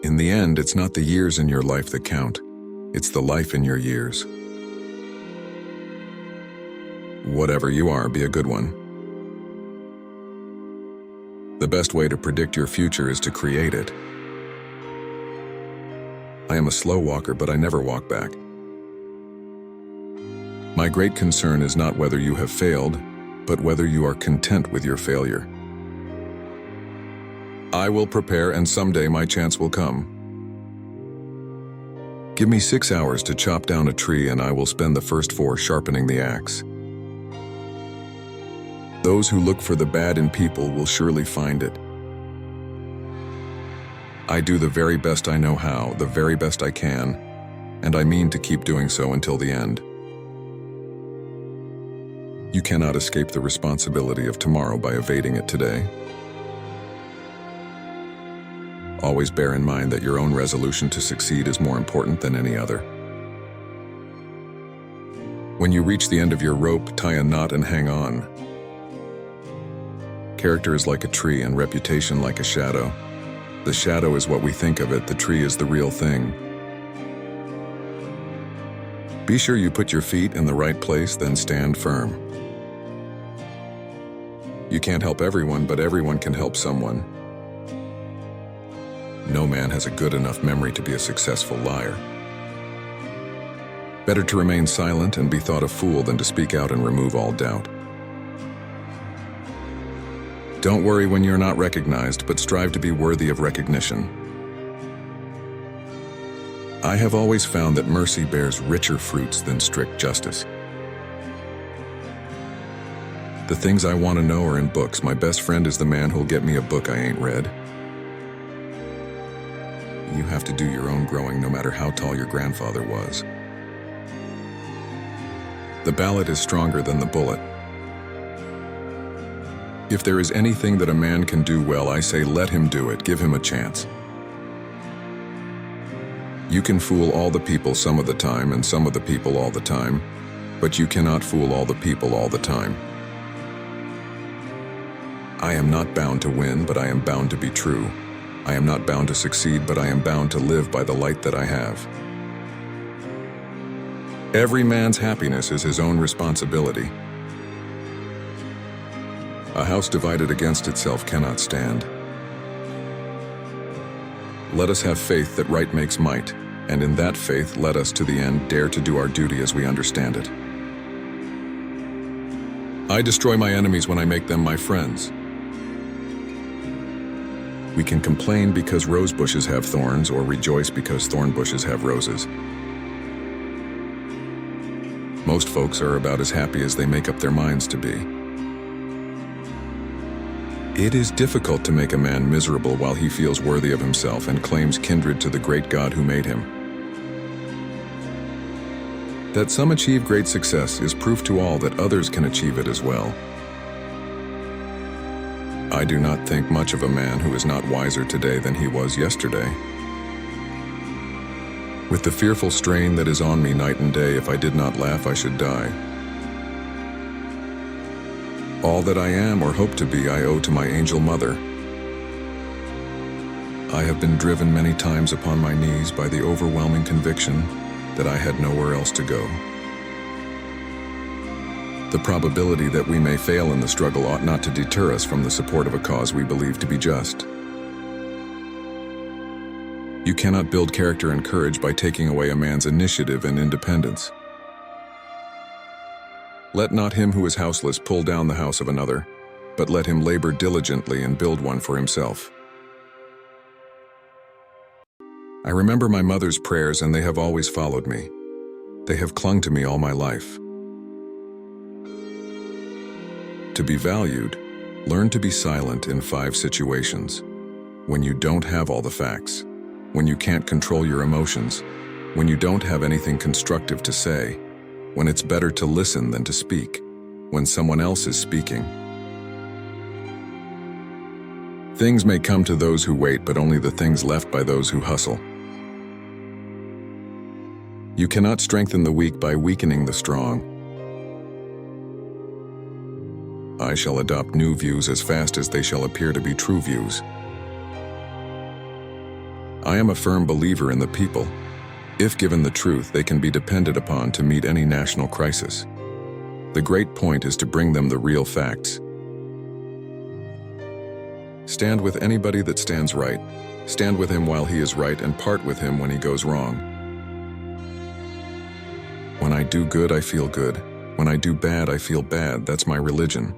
In the end, it's not the years in your life that count. It's the life in your years. Whatever you are, be a good one. The best way to predict your future is to create it. I am a slow walker, but I never walk back. My great concern is not whether you have failed, but whether you are content with your failure. I will prepare, and someday my chance will come. Give me 6 hours to chop down a tree, and I will spend the first 4 sharpening the axe. Those who look for the bad in people will surely find it. I do the very best I know how, the very best I can, and I mean to keep doing so until the end. You cannot escape the responsibility of tomorrow by evading it today. Always bear in mind that your own resolution to succeed is more important than any other. When you reach the end of your rope, tie a knot and hang on. Character is like a tree and reputation like a shadow. The shadow is what we think of it, the tree is the real thing. Be sure you put your feet in the right place, then stand firm. You can't help everyone, but everyone can help someone. No man has a good enough memory to be a successful liar. Better to remain silent and be thought a fool than to speak out and remove all doubt. Don't worry when you're not recognized, but strive to be worthy of recognition. I have always found that mercy bears richer fruits than strict justice. The things I want to know are in books. My best friend is the man who'll get me a book I ain't read. You have to do your own growing, no matter how tall your grandfather was. The ballot is stronger than the bullet. If there is anything that a man can do well, I say let him do it, give him a chance. You can fool all the people some of the time and some of the people all the time, but you cannot fool all the people all the time. I am not bound to win, but I am bound to be true. I am not bound to succeed, but I am bound to live by the light that I have. Every man's happiness is his own responsibility. A house divided against itself cannot stand. Let us have faith that right makes might, and in that faith let us to the end dare to do our duty as we understand it. I destroy my enemies when I make them my friends. We can complain because rose bushes have thorns, or rejoice because thorn bushes have roses. Most folks are about as happy as they make up their minds to be. It is difficult to make a man miserable while he feels worthy of himself and claims kindred to the great God who made him. That some achieve great success is proof to all that others can achieve it as well. I do not think much of a man who is not wiser today than he was yesterday. With the fearful strain that is on me night and day, if I did not laugh, I should die. All that I am or hope to be, I owe to my angel mother. I have been driven many times upon my knees by the overwhelming conviction that I had nowhere else to go. The probability that we may fail in the struggle ought not to deter us from the support of a cause we believe to be just. You cannot build character and courage by taking away a man's initiative and independence. Let not him who is houseless pull down the house of another, but let him labor diligently and build one for himself. I remember my mother's prayers, and they have always followed me. They have clung to me all my life. To be valued, learn to be silent in 5 situations. When you don't have all the facts, when you can't control your emotions, when you don't have anything constructive to say, when it's better to listen than to speak, when someone else is speaking. Things may come to those who wait, but only the things left by those who hustle. You cannot strengthen the weak by weakening the strong. I shall adopt new views as fast as they shall appear to be true views. I am a firm believer in the people. If given the truth, they can be depended upon to meet any national crisis. The great point is to bring them the real facts. Stand with anybody that stands right. Stand with him while he is right and part with him when he goes wrong. When I do good, I feel good. When I do bad, I feel bad. That's my religion.